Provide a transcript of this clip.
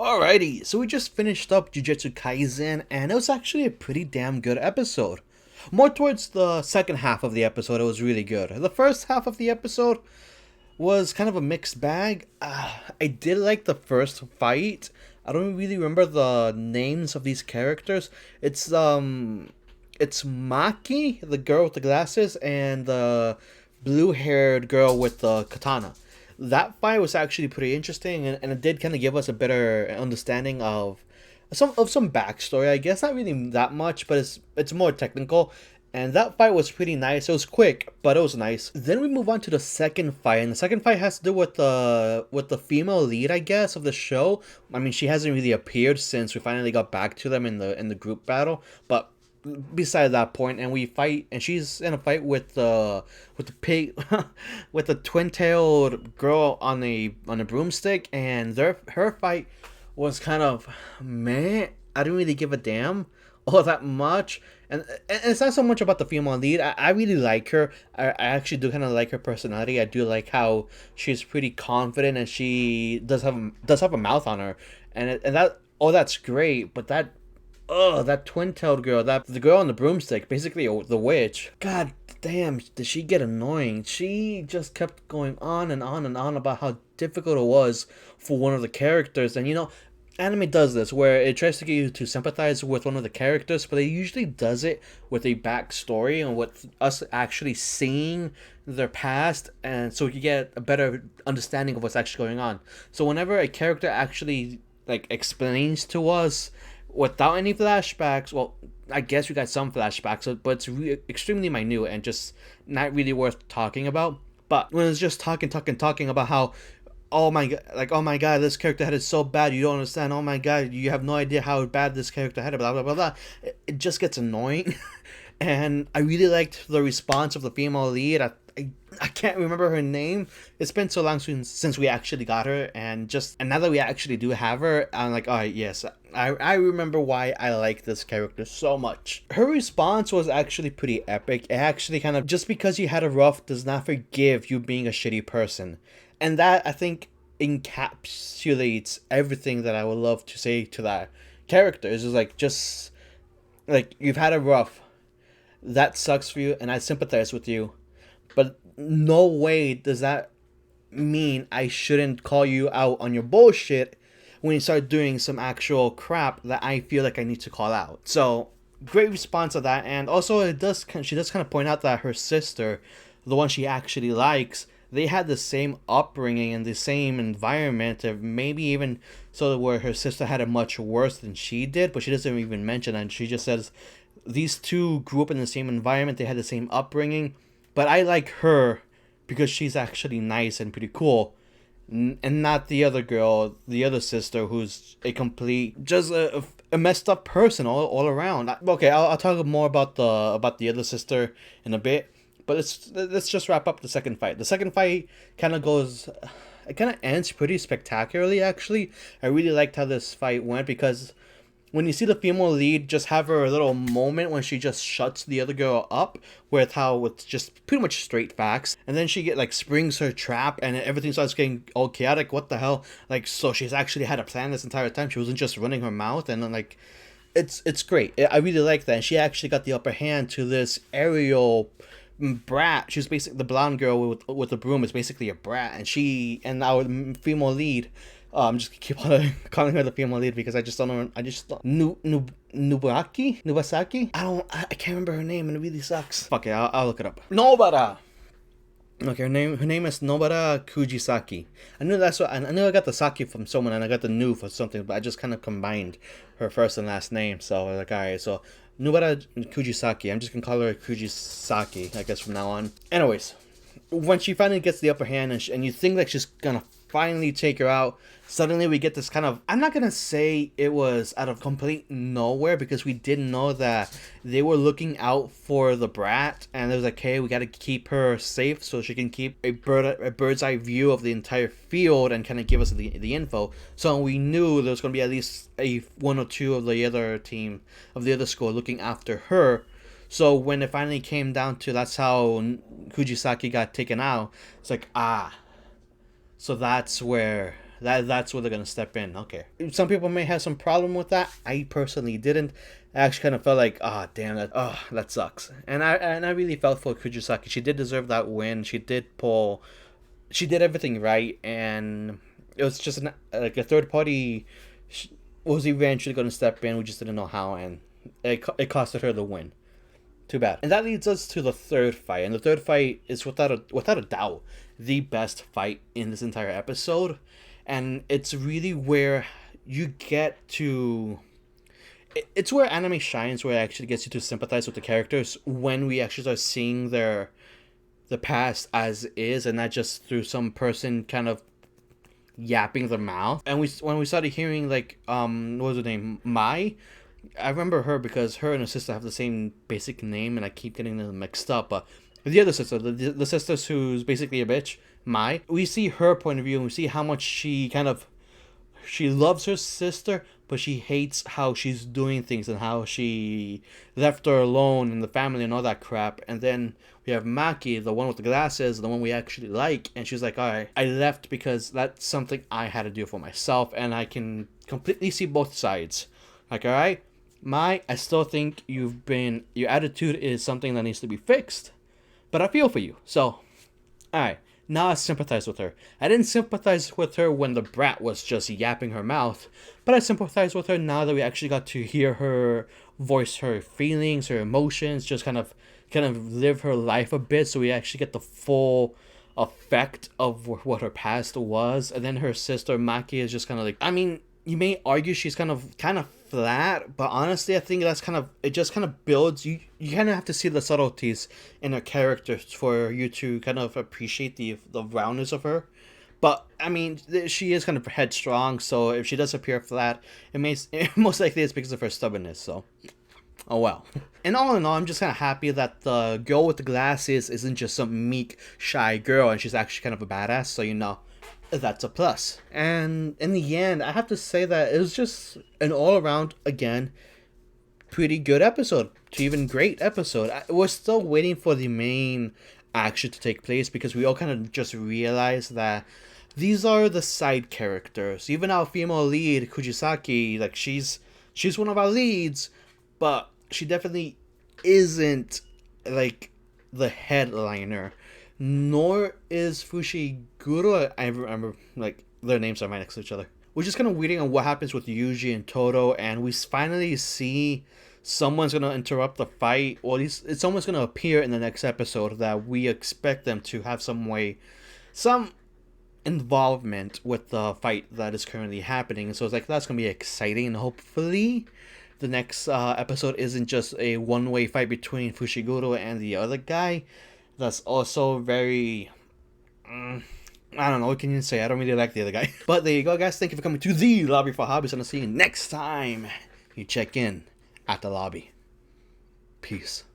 Alrighty, so we just finished up Jujutsu Kaisen, and it was actually a pretty damn good episode. More towards the second half of the episode, it was really good. The first half of the episode was kind of a mixed bag. I did like the first fight. I don't really remember the names of these characters. It's Maki, the girl with the glasses, and the blue-haired girl with the katana. That fight was actually pretty interesting, and it did kind of give us a better understanding of some backstory. I guess not really that much, but it's more technical. And that fight was pretty nice. It was quick, but it was nice. Then we move on to the second fight, and the second fight has to do with the female lead, I guess, of the show. I mean, she hasn't really appeared since we finally got back to them in the group battle, but beside that point, and we fight, and she's in a fight with the pig with the twin-tailed girl on a broomstick, and her fight was kind of meh. I didn't really give a damn all that much, and it's not so much about the female lead. I really like her. I actually do kind of like her personality. I do like how she's pretty confident, and she does have a mouth on her, and that all that's great, but that twin-tailed girl, the girl on the broomstick, basically the witch. God damn, did she get annoying? She just kept going on and on and on about how difficult it was for one of the characters. And anime does this where it tries to get you to sympathize with one of the characters, but it usually does it with a backstory and with us actually seeing their past, and so you get a better understanding of what's actually going on. So whenever a character actually explains to us without any flashbacks, well, I guess we got some flashbacks, but it's extremely minute and just not really worth talking about. But when it's just talking about how, oh my god, oh my god, this character had it so bad, you don't understand, oh my god, you have no idea how bad this character had it, blah blah blah blah, it just gets annoying. And I really liked the response of the female lead. I can't remember her name. It's been so long since we actually got her, and now that we actually do have her, I'm like, oh yes, I remember why I like this character so much. Her response was actually pretty epic. It actually kind of, just because you had a rough does not forgive you being a shitty person. And that, I think, encapsulates everything that I would love to say to that character. It's just you've had a rough. That sucks for you, and I sympathize with you. But no way does that mean I shouldn't call you out on your bullshit when you start doing some actual crap that I feel like I need to call out. So, great response to that. And also, she does kind of point out that her sister, the one she actually likes, they had the same upbringing and the same environment, or maybe even so where her sister had it much worse than she did, but she doesn't even mention that. And she just says these two grew up in the same environment, they had the same upbringing, but I like her because she's actually nice and pretty cool, and not the other girl, the other sister, who's a complete, just a messed up person all around. Okay, I'll talk more about the other sister in a bit, but let's just wrap up the second fight. The second fight kind of ends pretty spectacularly, actually. I really liked how this fight went, because when you see the female lead just have her little moment when she just shuts the other girl up with how it's just pretty much straight facts, and then she springs her trap and everything starts getting all chaotic. What the hell? So she's actually had a plan this entire time. She wasn't just running her mouth, and then it's great. I really like that. And she actually got the upper hand to this aerial brat. She's basically the blonde girl with the broom is basically a brat, and our female lead. I'm just keep on calling her the female lead because I just don't know. Nubasaki. I can't remember her name, and it really sucks. Fuck it, I'll look it up. Nobara. Okay, her name is Nobara Kujisaki. I knew I got the Saki from someone, and I got the Nu for something, but I just kind of combined her first and last name. So I was like, alright, so Nobara Kujisaki. I'm just gonna call her Kujisaki, I guess, from now on. Anyways, when she finally gets the upper hand, and you think she's gonna finally take her out, suddenly we get this kind of, I'm not gonna say it was out of complete nowhere, because we didn't know that they were looking out for the brat, and it was like, hey, we gotta keep her safe so she can keep a bird's eye view of the entire field and kind of give us the info. So we knew there was gonna be at least one or two of the other team of the other school looking after her. So when it finally came down to that's how Kujisaki got taken out, it's like, so that's where That's where they're gonna step in. Okay. Some people may have some problem with that. I personally didn't. I actually kind of felt like, ah, damn that. Oh, that sucks. And I really felt for Kujisaki. She did deserve that win. She did pull. She did everything right, and it was just like a third party was eventually going to step in. We just didn't know how, and it costed her the win. Too bad. And that leads us to the third fight, and the third fight is without a doubt the best fight in this entire episode, and it's really where you get to. It's where anime shines, where it actually gets you to sympathize with the characters when we actually start seeing the past as is, and not just through some person kind of yapping their mouth. And when we started hearing like what was her name, Mai. I remember her because her and her sister have the same basic name, and I keep getting them mixed up. But the other sister, the sister who's basically a bitch, Mai, we see her point of view, and we see how much she loves her sister, but she hates how she's doing things and how she left her alone and the family and all that crap. And then we have Maki, the one with the glasses, the one we actually like, and she's like, alright, I left because that's something I had to do for myself, and I can completely see both sides. Like, alright, I still think your attitude is something that needs to be fixed, but I feel for you. So, alright. Now I sympathize with her. I didn't sympathize with her when the brat was just yapping her mouth, but I sympathize with her now that we actually got to hear her voice her feelings, her emotions, just kind of live her life a bit, so we actually get the full effect of what her past was. And then her sister Maki is just kind of like, I mean, you may argue she's kind of flat, but honestly I think it just kind of builds you kind of have to see the subtleties in her characters for you to kind of appreciate the roundness of her. But I mean, she is kind of headstrong, so if she does appear flat, it most likely is because of her stubbornness. So oh well. And all in all, I'm just kind of happy that the girl with the glasses isn't just some meek, shy girl, and she's actually kind of a badass, so that's a plus. And in the end, I have to say that it was just an all-around, again, pretty good episode, to even great episode. We're still waiting for the main action to take place, because we all kind of just realized that these are the side characters. Even our female lead, Kujisaki, like she's one of our leads, but she definitely isn't like the headliner. Nor is Fushiguro. I remember, like, their names are right next to each other. We're just kind of waiting on what happens with Yuji and Toto, and we finally see someone's going to interrupt the fight, or at least someone's going to appear in the next episode that we expect them to have some involvement with the fight that is currently happening. So it's like, that's going to be exciting, and hopefully the next episode isn't just a one-way fight between Fushiguro and the other guy. That's also very, I don't know, what can you say? I don't really like the other guy. But there you go, guys. Thank you for coming to the Lobby for Hobbies, and I'll see you next time you check in at the lobby. Peace.